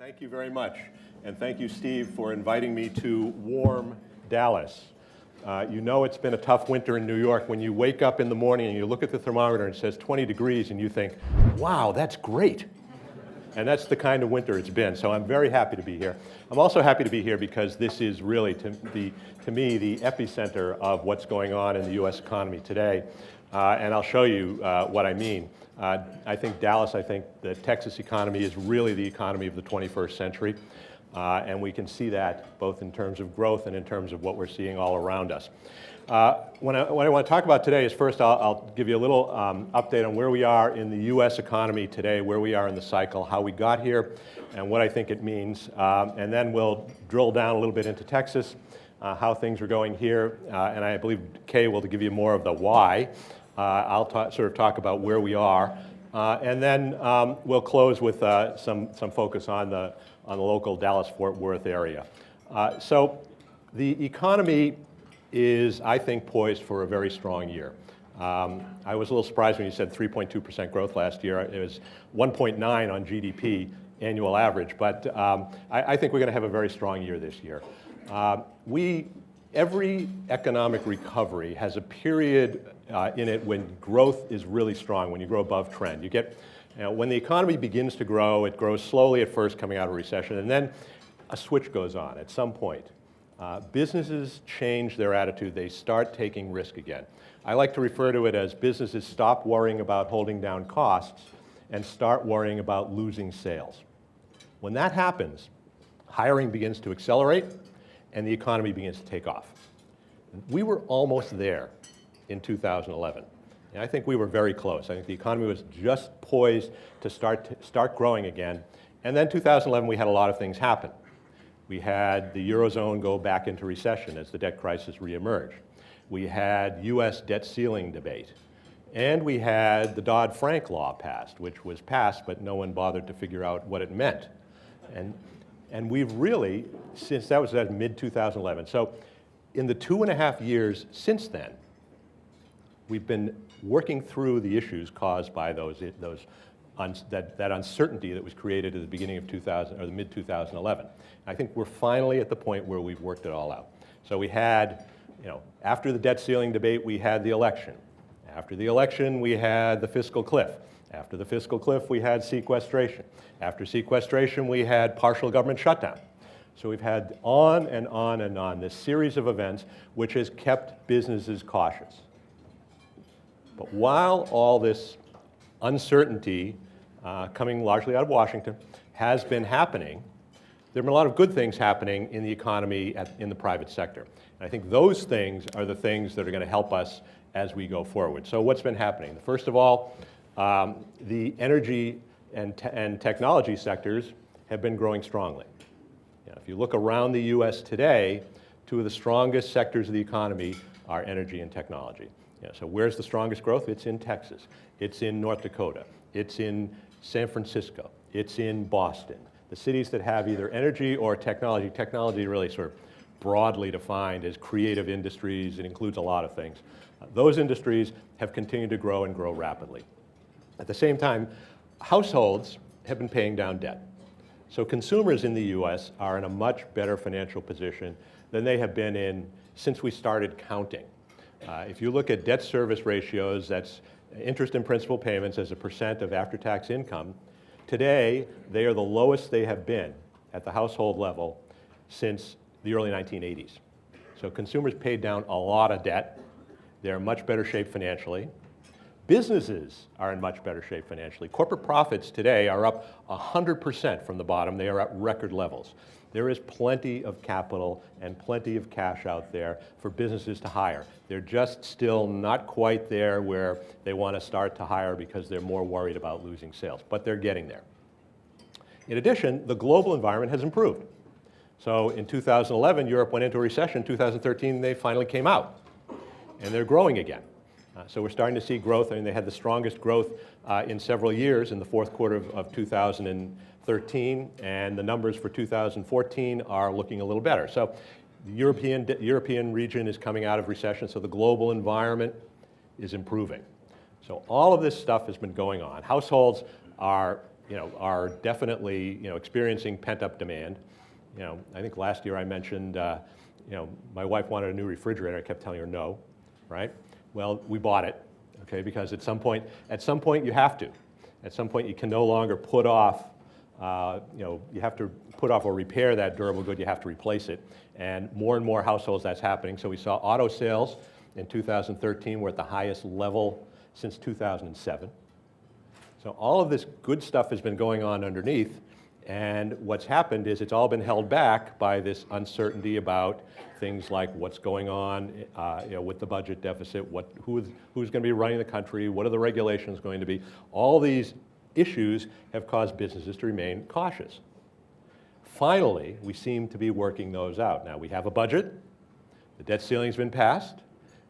Thank you very much. And thank you, Steve, for inviting me to warm Dallas. You know it's been a tough winter in New York when you wake up in the morning and you look at the thermometer and it says 20 degrees and you think, wow, that's great. And that's the kind of winter it's been. So I'm very happy to be here. I'm also happy to be here because this is really, to me, the epicenter of what's going on in the US economy today. And I'll show you what I mean. I think Dallas, I think the Texas economy is really the economy of the 21st century. And we can see that both in terms of growth and in terms of what we're seeing all around us. What I want to talk about today is first I'll give you a little update on where we are in the US economy today, where we are in the cycle, how we got here, and what I think it means. And then we'll drill down a little bit into Texas, how things are going here. And I believe Kay will give you more of the why. I'll sort of talk about where we are. And then we'll close with some focus on the local Dallas-Fort Worth area. So the economy is, I think, poised for a very strong year. I was a little surprised when you said 3.2% growth last year. It was 1.9 on GDP annual average, but I think we're going to have a very strong year this year. Every economic recovery has a period in it when growth is really strong, when you grow above trend. When the economy begins to grow, it grows slowly at first coming out of recession, and then a switch goes on at some point. Businesses change their attitude. They start taking risk again. I like to refer to it as businesses stop worrying about holding down costs and start worrying about losing sales. When that happens, hiring begins to accelerate and the economy begins to take off. We were almost there in 2011. And I think we were very close. I think the economy was just poised to start growing again. And then 2011, we had a lot of things happen. We had the Eurozone go back into recession as the debt crisis reemerged. We had US debt ceiling debate. And we had the Dodd-Frank law passed, which was passed, but no one bothered to figure out what it meant. And we've really, since that was mid-2011, so in the 2.5 years since then, we've been working through the issues caused by that uncertainty that was created at the beginning of the mid-2011. I think we're finally at the point where we've worked it all out. So we had, after the debt ceiling debate, we had the election. After the election, we had the fiscal cliff. After the fiscal cliff, we had sequestration. After sequestration, we had partial government shutdown. So we've had on and on and on this series of events which has kept businesses cautious. But while all this uncertainty coming largely out of Washington has been happening, there have been a lot of good things happening in the economy in the private sector. And I think those things are the things that are going to help us as we go forward. So what's been happening? First of all, the energy and technology sectors have been growing strongly. If you look around the US today, two of the strongest sectors of the economy are energy and technology. So where's the strongest growth? It's in Texas. It's in North Dakota. It's in San Francisco. It's in Boston. The cities that have either energy or technology really sort of broadly defined as creative industries. It includes a lot of things. Those industries have continued to grow and grow rapidly. At the same time, households have been paying down debt. So consumers in the US are in a much better financial position than they have been in since we started counting. If you look at debt service ratios, that's interest and principal payments as a percent of after-tax income, today they are the lowest they have been at the household level since the early 1980s. So consumers paid down a lot of debt. They're in much better shape financially. Businesses are in much better shape financially. Corporate profits today are up 100% from the bottom. They are at record levels. There is plenty of capital and plenty of cash out there for businesses to hire. They're just still not quite there where they want to start to hire because they're more worried about losing sales, but they're getting there. In addition, the global environment has improved. So in 2011, Europe went into a recession. In 2013, they finally came out, and they're growing again. So we're starting to see growth. I mean, they had the strongest growth in several years in the fourth quarter of 2013, and the numbers for 2014 are looking a little better. So the European region is coming out of recession, so the global environment is improving. So all of this stuff has been going on. Households are are definitely experiencing pent-up demand. I think last year I mentioned my wife wanted a new refrigerator. I kept telling her no, right? Well, we bought it, okay, because at some point you have to. At some point you can no longer put off, you have to put off or repair that durable good, you have to replace it. And more households that's happening. So we saw auto sales in 2013 were at the highest level since 2007. So all of this good stuff has been going on underneath, and what's happened is it's all been held back by this uncertainty about things like what's going on with the budget deficit, who's going to be running the country, what are the regulations going to be. All these issues have caused businesses to remain cautious. Finally, we seem to be working those out. Now, we have a budget, the debt ceiling's been passed,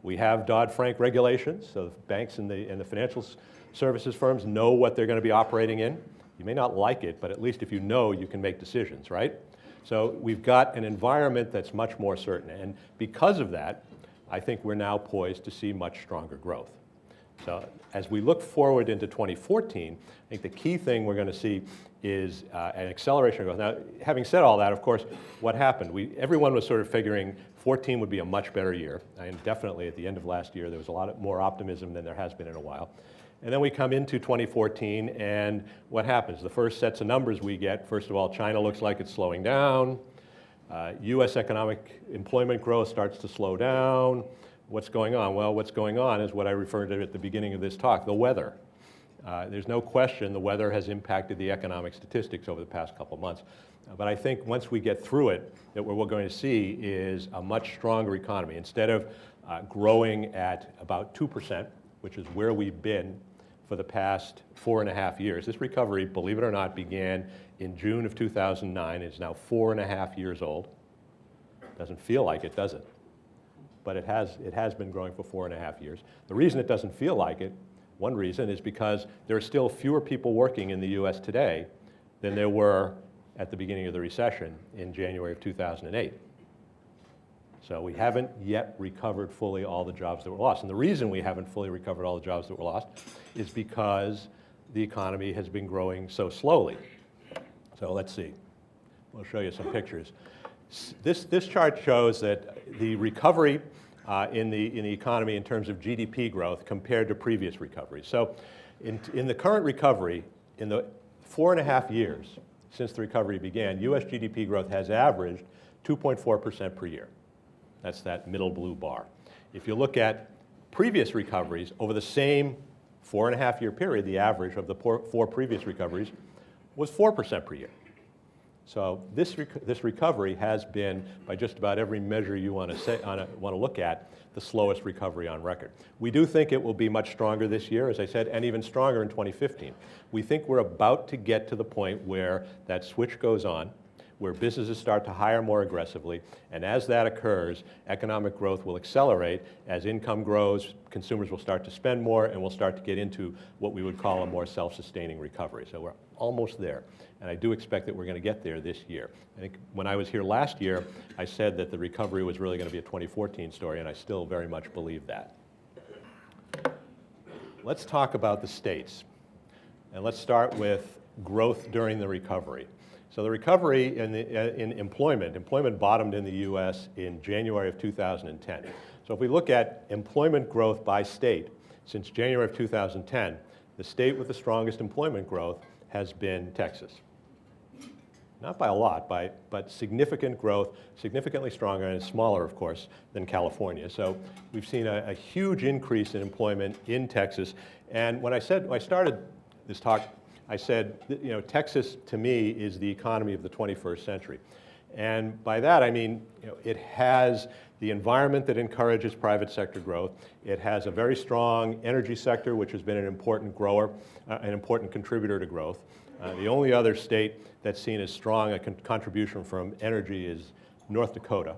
we have Dodd-Frank regulations, so the banks and the financial services firms know what they're going to be operating in. You may not like it, but at least if you know, you can make decisions, right? So we've got an environment that's much more certain, and because of that, I think we're now poised to see much stronger growth. So as we look forward into 2014, I think the key thing we're going to see is an acceleration of growth. Now, having said all that, of course, what happened? Everyone was sort of figuring 14 would be a much better year, and definitely at the end of last year, there was a lot more optimism than there has been in a while. And then we come into 2014, and what happens? The first sets of numbers we get, first of all, China looks like it's slowing down. US economic employment growth starts to slow down. What's going on? Well, what's going on is what I referred to at the beginning of this talk, the weather. There's no question the weather has impacted the economic statistics over the past couple months. But I think once we get through it, that what we're going to see is a much stronger economy. Instead of growing at about 2%, which is where we've been for the past 4.5 years. This recovery, believe it or not, began in June of 2009. It's now 4.5 years old. Doesn't feel like it, does it? But it has been growing for 4.5 years. The reason it doesn't feel like it, one reason, is because there are still fewer people working in the US today than there were at the beginning of the recession in January of 2008. So we haven't yet recovered fully all the jobs that were lost. And the reason we haven't fully recovered all the jobs that were lost is because the economy has been growing so slowly. So let's see. We'll show you some pictures. This chart shows that the recovery in the economy in terms of GDP growth compared to previous recoveries. So in the current recovery, in the 4.5 years since the recovery began, US GDP growth has averaged 2.4% per year. That's that middle blue bar. If you look at previous recoveries over the same 4.5-year period, the average of the four previous recoveries was 4% per year. So this recovery has been, by just about every measure you want to look at, the slowest recovery on record. We do think it will be much stronger this year, as I said, and even stronger in 2015. We think we're about to get to the point where that switch goes on, where businesses start to hire more aggressively, and as that occurs, economic growth will accelerate. As income grows, consumers will start to spend more, and we'll start to get into what we would call a more self-sustaining recovery. So we're almost there, and I do expect that we're going to get there this year. I think when I was here last year, I said that the recovery was really going to be a 2014 story, and I still very much believe that. Let's talk about the states, and let's start with growth during the recovery. So the recovery in employment bottomed in the US in January of 2010. So if we look at employment growth by state, since January of 2010, the state with the strongest employment growth has been Texas. Not by a lot, but significant growth, significantly stronger and smaller, of course, than California. So we've seen a huge increase in employment in Texas. And when I started this talk, I said, Texas, to me, is the economy of the 21st century. And by that, I mean, it has the environment that encourages private sector growth. It has a very strong energy sector, which has been an important grower, an important contributor to growth. The only other state that's seen as strong a contribution from energy is North Dakota.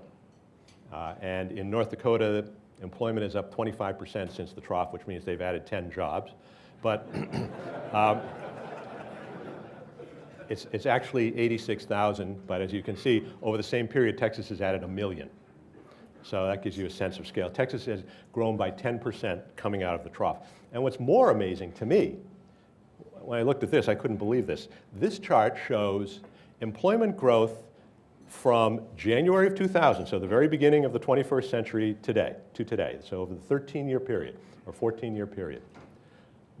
And in North Dakota, employment is up 25% since the trough, which means they've added 10 jobs. But it's actually 86,000, but as you can see, over the same period, Texas has added 1 million. So that gives you a sense of scale. Texas has grown by 10% coming out of the trough. And what's more amazing to me, when I looked at this, I couldn't believe this. This chart shows employment growth from January of 2000, so the very beginning of the 21st century to today, so over the 13-year period or 14-year period.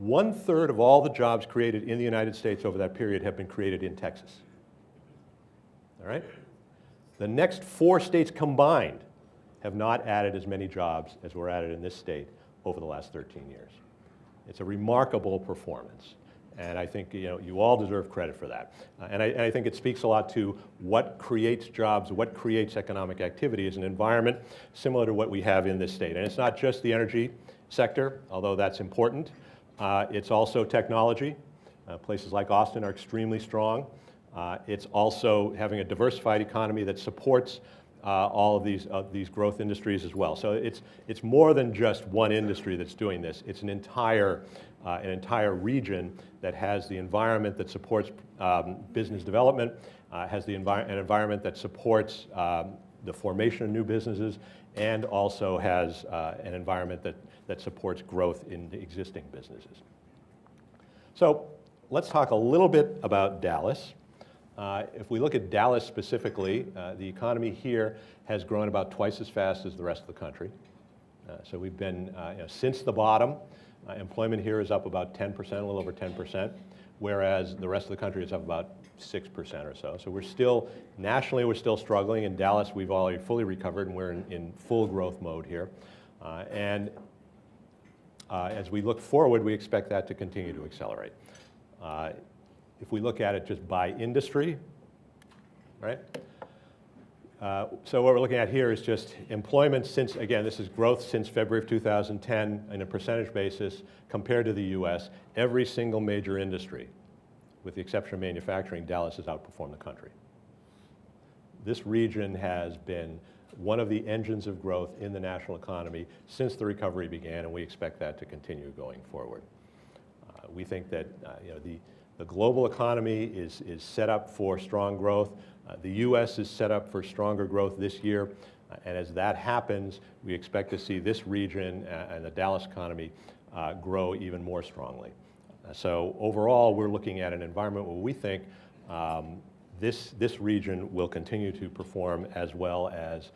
1/3 of all the jobs created in the United States over that period have been created in Texas. All right? The next 4 states combined have not added as many jobs as were added in this state over the last 13 years. It's a remarkable performance. And I think you all deserve credit for that. And I think it speaks a lot to what creates jobs, what creates economic activity is an environment similar to what we have in this state. And it's not just the energy sector, although that's important. It's also technology. Places like Austin are extremely strong. It's also having a diversified economy that supports all of these growth industries as well. So it's more than just one industry that's doing this. It's an entire region that has the environment that supports business development, has an environment that supports the formation of new businesses, and also has an environment that supports growth in the existing businesses. So let's talk a little bit about Dallas. If we look at Dallas specifically, the economy here has grown about twice as fast as the rest of the country. So we've been, since the bottom, employment here is up about 10%, a little over 10%, whereas the rest of the country is up about 6% or so. So we're still, nationally we're still struggling. In Dallas we've already fully recovered and we're in full growth mode here. As we look forward, we expect that to continue to accelerate. If we look at it just by industry, right? So what we're looking at here is just employment since, again, this is growth since February of 2010 on a percentage basis compared to the US. Every single major industry, with the exception of manufacturing, Dallas has outperformed the country. This region has been one of the engines of growth in the national economy since the recovery began, and we expect that to continue going forward. We think that the global economy is set up for strong growth. The US is set up for stronger growth this year, and as that happens, we expect to see this region and the Dallas economy grow even more strongly. So overall, we're looking at an environment where we think this region will continue to perform as well as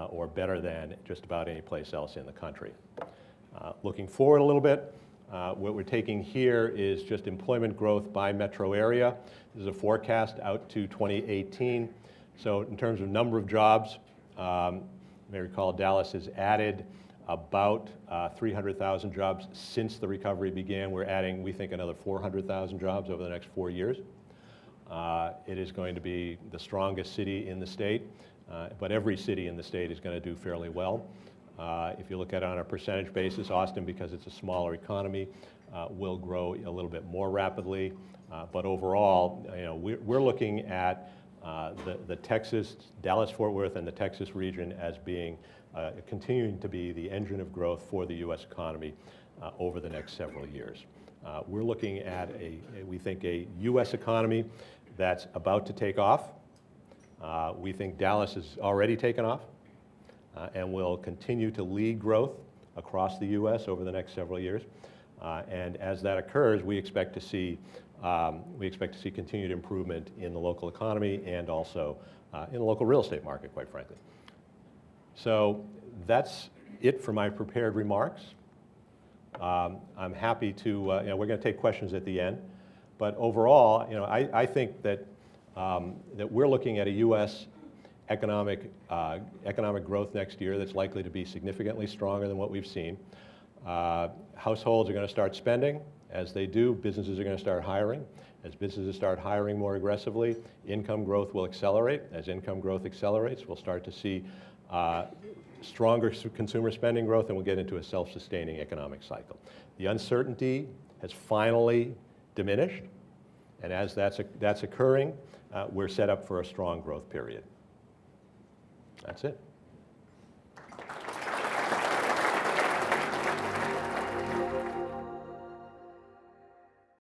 or better than just about any place else in the country. Looking forward a little bit, what we're taking here is just employment growth by metro area. This is a forecast out to 2018. So in terms of number of jobs, you may recall Dallas has added about 300,000 jobs since the recovery began. We're adding, we think, another 400,000 jobs over the next 4 years. It is going to be the strongest city in the state, but every city in the state is going to do fairly well. If you look at it on a percentage basis, Austin, because it's a smaller economy, will grow a little bit more rapidly. But overall, we're looking at the Texas, Dallas-Fort Worth and the Texas region as being, continuing to be the engine of growth for the US economy over the next several years. We're looking at we think a US economy that's about to take off. We think Dallas has already taken off. And will continue to lead growth across the U.S. over the next several years. And as that occurs, we expect to see continued improvement in the local economy and also in the local real estate market, quite frankly. So that's it for my prepared remarks. I'm happy to, we're going to take questions at the end. But overall, I think that we're looking at a U.S. economic growth next year that's likely to be significantly stronger than what we've seen. Households are going to start spending. As they do, businesses are going to start hiring. As businesses start hiring more aggressively, income growth will accelerate. As income growth accelerates, we'll start to see stronger consumer spending growth, and we'll get into a self-sustaining economic cycle. The uncertainty has finally diminished, and as that's occurring, we're set up for a strong growth period. That's it.